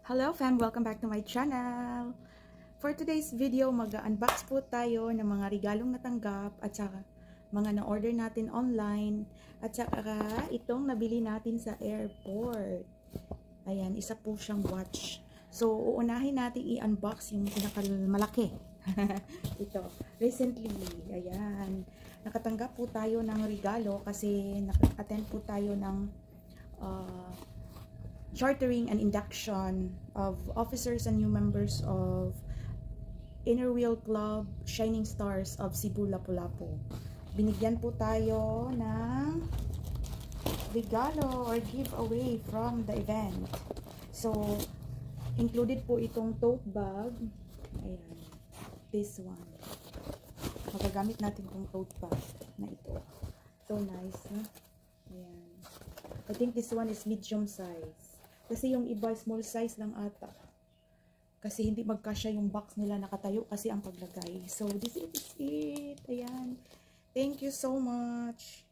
Hello fam! Welcome back to my channel! For today's video, mag-unbox po tayo ng mga regalong natanggap at saka mga na-order natin online at saka itong nabili natin sa airport. Ayan, isa po siyang watch. So, uunahin natin i-unbox yung pinakamalaki. Ito, recently, ayan, nakatanggap po tayo ng regalo kasi naka-attend po tayo ng chartering and induction of officers and new members of Inner Wheel Club Shining Stars of Cebu, Lapu-Lapu. Binigyan po tayo ng regalo or giveaway from the event. So, included po itong tote bag. Ayan, this one. Magagamit natin itong tote bag na ito. So nice, huh? Ayan. I think this one is medium size. Kasi yung iba small size lang ata. Kasi hindi magkasya yung box nila nakatayo kasi ang paglagay. So this is it. Ayan. Thank you so much.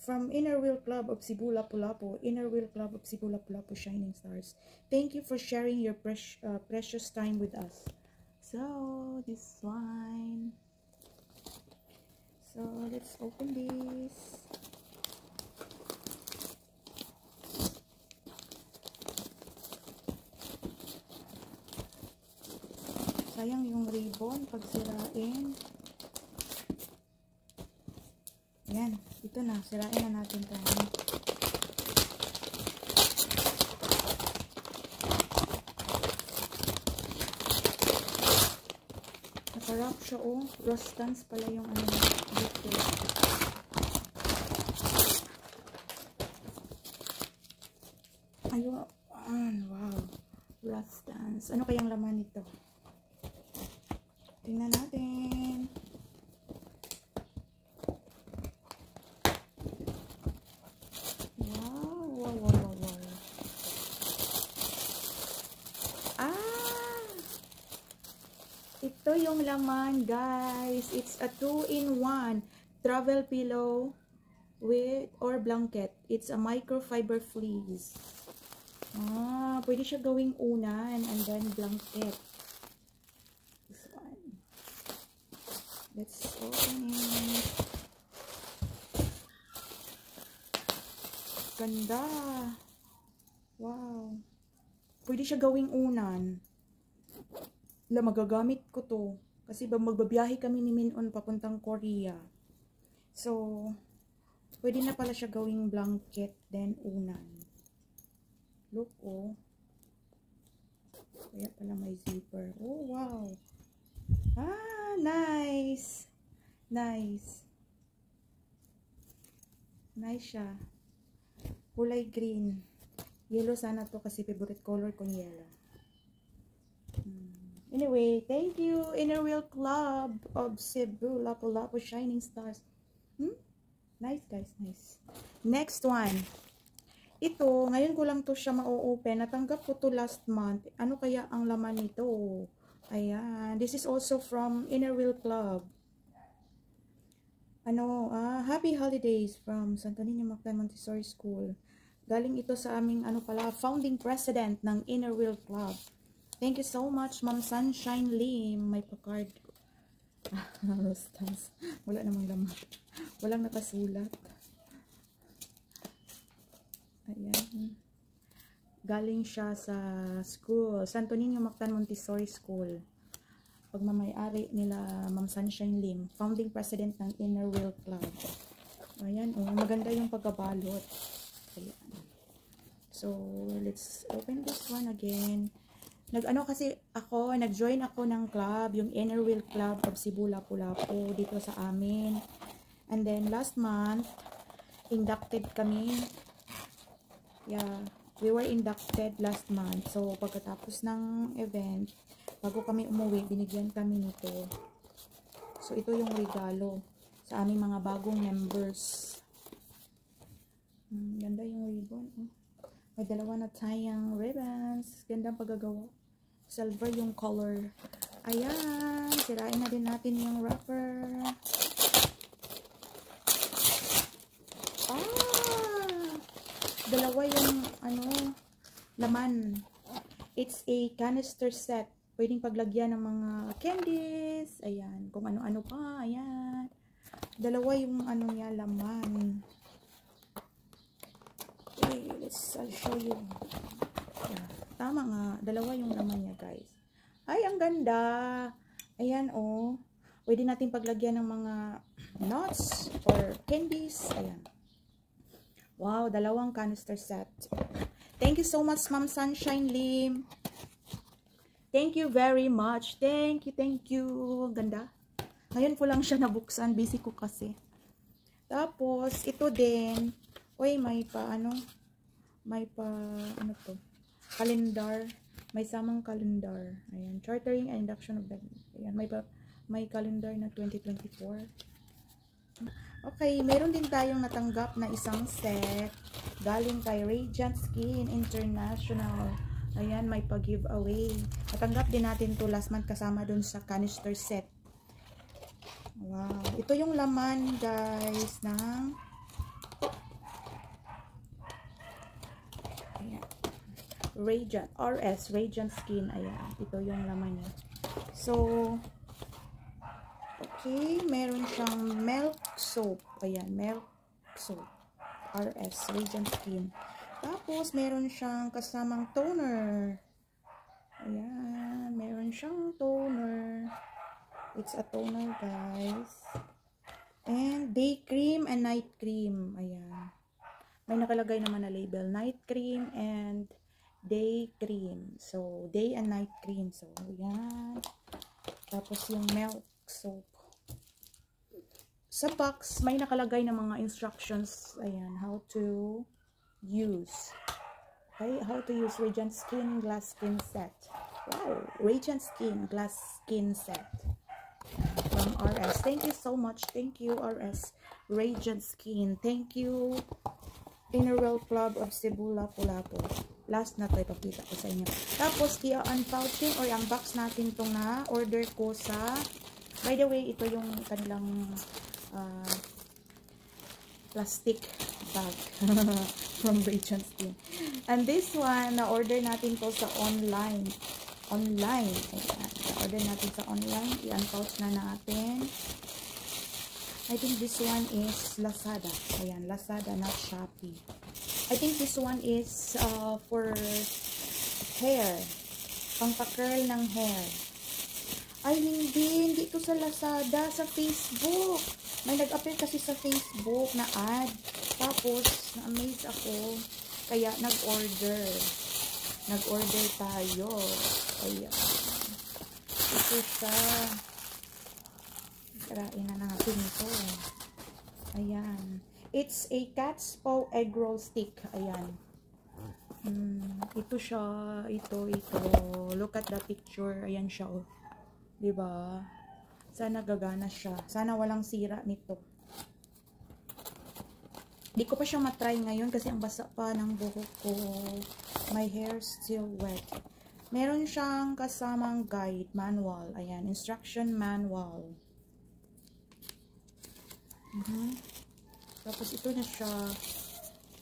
From Inner Wheel Club of Cebu, Lapu-Lapu. Inner Wheel Club of Cebu, Lapu-Lapu Shining Stars. Thank you for sharing your precious time with us. So this one. So let's open this. Sayang yung ribbon pag sirain. Ayan, ito na, sirain na natin ito. Nakarap siya, oh. Rustans pala yung ano dito. Ayun, wow. Rustans. Ano kayang laman nito? Tingnan natin. Wow. Ito yung laman, guys. It's a 2-in-1 travel pillow with or blanket. It's a microfiber fleece. Pwede siya gawing unan and then blanket. Let's open it. Ganda. Wow. Pwede siya gawing unan. Magagamit ko to. Kasi magbabiyahe kami ni Minon papuntang Korea. So, pwede na pala siya gawing blanket, then unan. Look, oh. Kaya pala may zipper. Oh, wow. Nice. Nice siya. Kulay green. Yellow sana to kasi favorite color ko yellow. Anyway, thank you Inner Wheel Club of Cebu, Lapu-Lapu Shining Stars. Nice guys, nice. Next one. Ito, ngayon ko lang to siya ma-open. Natanggap ko to last month. Ano kaya ang laman nito? Ayan. This is also from Inner Wheel Club. Happy Holidays from Santo Niño Mactan Montessori School. Galing ito sa aming founding president ng Inner Wheel Club. Thank you so much, Ma'am Sunshine Lim. May pa-card. Wala namang laman. Walang nakasulat. Ayan. Galing siya sa school, Santo Niño Mactan Montessori School. Pagmamayari nila Ma'am Sunshine Lim, founding president ng Inner Wheel Club. Ayan, maganda yung pagkabalot. Ayan. So, let's open this one again. Nag-join ako ng club, yung Inner Wheel Club of Cebu, Lapu-Lapu, dito sa amin. And then, last month, inducted kami. Yeah. We were inducted last month. So, pagkatapos ng event, bago kami umuwi, binigyan kami nito. So, ito yung regalo sa aming mga bagong members. Ganda yung ribbon. May dalawa na tayong ribbons. Ganda ang paggagawa. Silver yung color. Ayan. Sirain na din natin yung wrapper. Dalawa yung laman. It's a canister set. Pwedeng paglagyan ng mga candies. Ayan. Kung ano-ano pa. Ayan. Dalawa yung ano niya, laman. Okay, I'll show you. Yeah. Tama nga. Dalawa yung laman niya, guys. Ay, ang ganda. Ayan, oh. Pwede natin paglagyan ng mga nuts or candies. Ayan. Wow, dalawang canister set. Thank you so much, Ma'am Sunshine Lim. Thank you very much. Thank you, thank you. Ganda. Ngayon ko lang siya nabuksan. Busy ko kasi. Tapos, ito din. Uy, may pa, ano to? Calendar. May samang calendar. Ayan. Chartering and induction of the, ayan. May calendar na 2024. Okay, meron din tayong natanggap na isang set galing kay Radiant Skin International. Ayan, may pag-giveaway. Natanggap din natin to last month kasama dun sa canister set. Wow. Ito yung laman, guys, ng ayan. Radiant, RS, Radiant Skin. Ayan, ito yung laman niya. So, okay, meron siyang milk soap. Ayan, milk soap. RS, Radiant Skin. Tapos, meron siyang kasamang toner. Ayan, meron siyang toner. It's a toner, guys. And day cream and night cream. Ayan. May nakalagay naman na label. Night cream and day cream. So, day and night cream. So, ayan. Tapos, yung milk soap. Sa box, may nakalagay na mga instructions. Ayan, how to use. Okay, how to use Radiant Skin Glass Skin Set. Wow, Radiant Skin Glass Skin Set. From RS. Thank you so much. Thank you, RS. Radiant Skin. Thank you, Innerwell Club of Cebu, Lapu-Lapu. Last na to, ipapita ko sa inyo. Tapos, i-unpouching or unbox natin itong na-order ko sa, by the way, ito yung kanilang plastic bag from Radiant Skin. And this one, na-order natin to sa online. Ayan. Na-order natin sa online. I-unpouch na natin. I think this one is Lazada. Ayan, Lazada, not Shopee. I think this one is for hair. Pangpa-curl ng hair. Ay, hindi ito sa Lazada, sa Facebook. May nag-appear kasi sa Facebook na ad. Tapos, na-amaze ako. Kaya, nag-order. Nag-order tayo. Ayan. Ito siya. Karain na natin ito. Ayan. It's a cat's paw egg roll stick. Ayan. Ito siya. Ito. Look at the picture. Ayan siya, oh. Diba? Sana gagana siya. Sana walang sira nito. Di ko pa siya matry ngayon kasi ang basa pa ng buhok ko. My hair still wet. Meron siyang kasamang guide, manual. Ayan, instruction manual. Tapos ito na siya.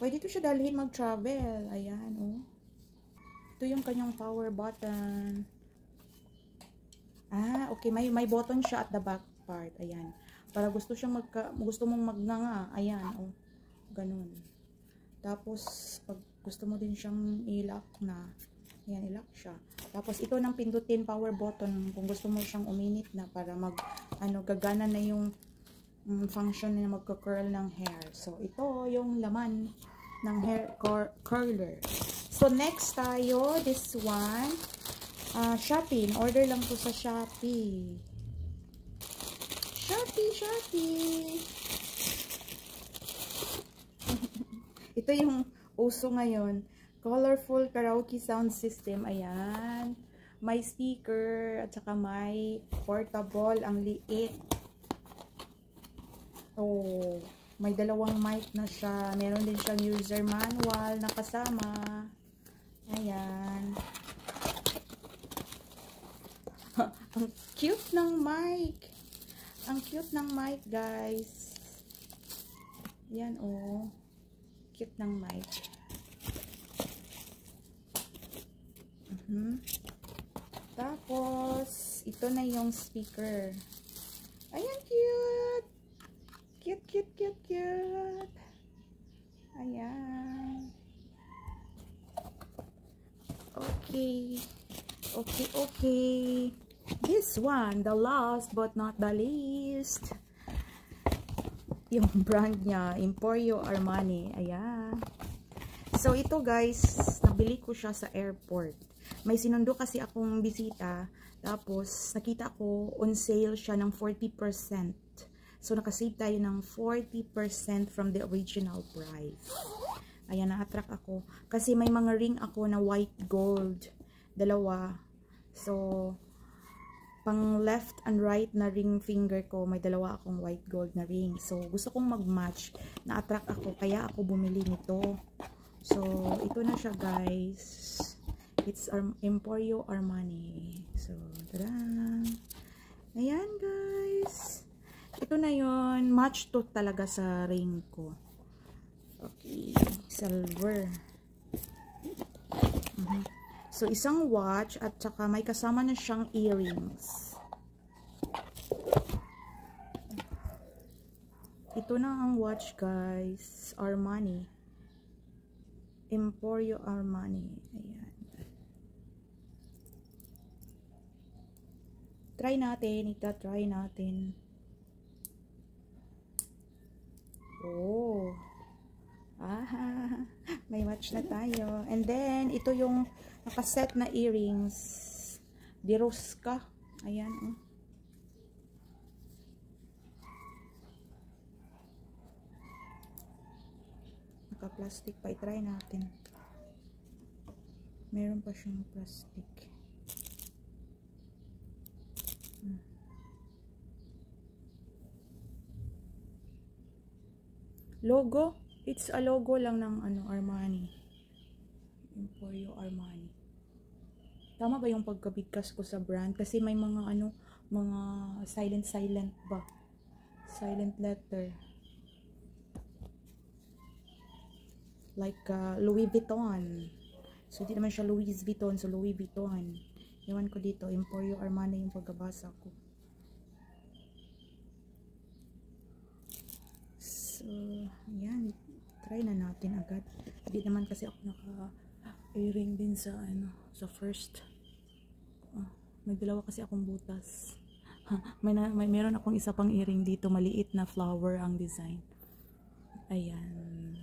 Pwede ito siya dalhin mag-travel. Ayan, oh. Ito yung kanyang power button. Ah, okay. May button siya at the back part. Ayan. Para gusto mong magnanga. Ayan, oh. Ganun. Tapos, pag gusto mo din siyang i-lock na. Ayan, i-lock siya. Tapos, ito nang pindutin power button kung gusto mo siyang uminit na para gagana na yung function na magka-curl ng hair. So, ito yung laman ng hair curler. So, next tayo, this one. Shopee. Order lang po sa Shopee. Shopee. Ito yung uso ngayon. Colorful karaoke sound system. Ayan. May speaker at saka may portable. Ang liit. Oh, may dalawang mic na siya. Meron din siyang user manual na kasama. Ayan. Ang cute ng mic. Ang cute ng mic, guys. Yan, oh. Cute ng mic. Tapos, ito na yung speaker. Ayan, cute! Cute, cute, cute, cute! Ayan. Okay. Okay, okay. This one, the last but not the least. Yung brand niya, Emporio Armani. Ayan. So, ito guys, nabili ko siya sa airport. May sinundo kasi akong bisita. Tapos, nakita ko, on sale siya ng 40%. So, nakasave tayo ng 40% from the original price. Ayan, na-attract ako. Kasi may mga ring ako na white gold. Dalawa. So, pang left and right na ring finger ko, may dalawa akong white gold na ring. So, gusto kong mag-match. Na-attract ako, kaya ako bumili nito. So, ito na siya guys. It's Emporio Armani. So, tada! Ayan guys. Ito na yon, match to talaga sa ring ko. Okay, silver. So, isang watch at saka may kasama na siyang earrings. Ito na ang watch guys. Armani. Emporio Armani. Ayan. Try natin. Ita-try natin. Oh. Ah, may watch na tayo. And then, ito yung nakaset na earrings. Diroska. Ayan, oh. Naka-plastic pa. I-try natin. Meron pa siyang plastic. Logo. It's a logo lang ng ano, Armani. Emporio Armani. Tama ba yung pagkabigkas ko sa brand? Kasi may mga ano, mga silent ba? Silent letter. Like Louis Vuitton. So, di naman siya Louis Vuitton. So, Louis Vuitton. Iwan ko dito. Emporio Armani yung pagkabasa ko. So, ayan. Try na natin agad. Hindi naman kasi ako naka-earring din sa ano, sa first. May dalawa kasi akong butas. Meron akong isa pang earring dito, maliit na flower ang design. Ayan.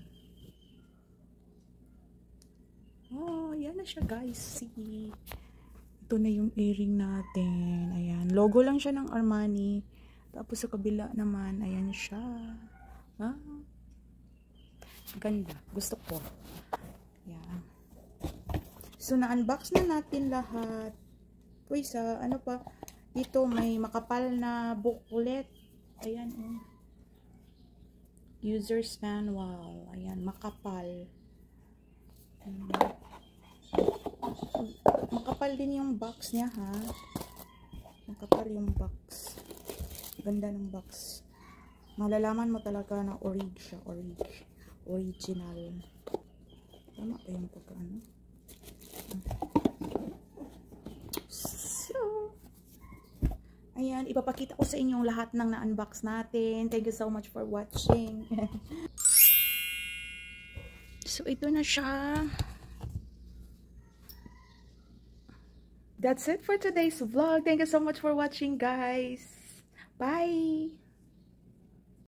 Oh, ayan na siya guys. See. Ito na yung earring natin. Ayan. Logo lang siya ng Armani. Tapos sa kabila naman, ayan siya. Ah. Ganda. Gusto ko. Yan. So, na-unbox na natin lahat. Uy, sa ano pa, dito may makapal na booklet. Ayan, oh. User's manual. Ayan, makapal. Makapal din yung box niya, ha? Makapal yung box. Ganda ng box. Malalaman mo talaga na original. Tama ba yung pagkaano? So, ayan, ipapakita ko sa inyo lahat ng na-unbox natin. Thank you so much for watching. So, ito na siya. That's it for today's vlog. Thank you so much for watching, guys. Bye!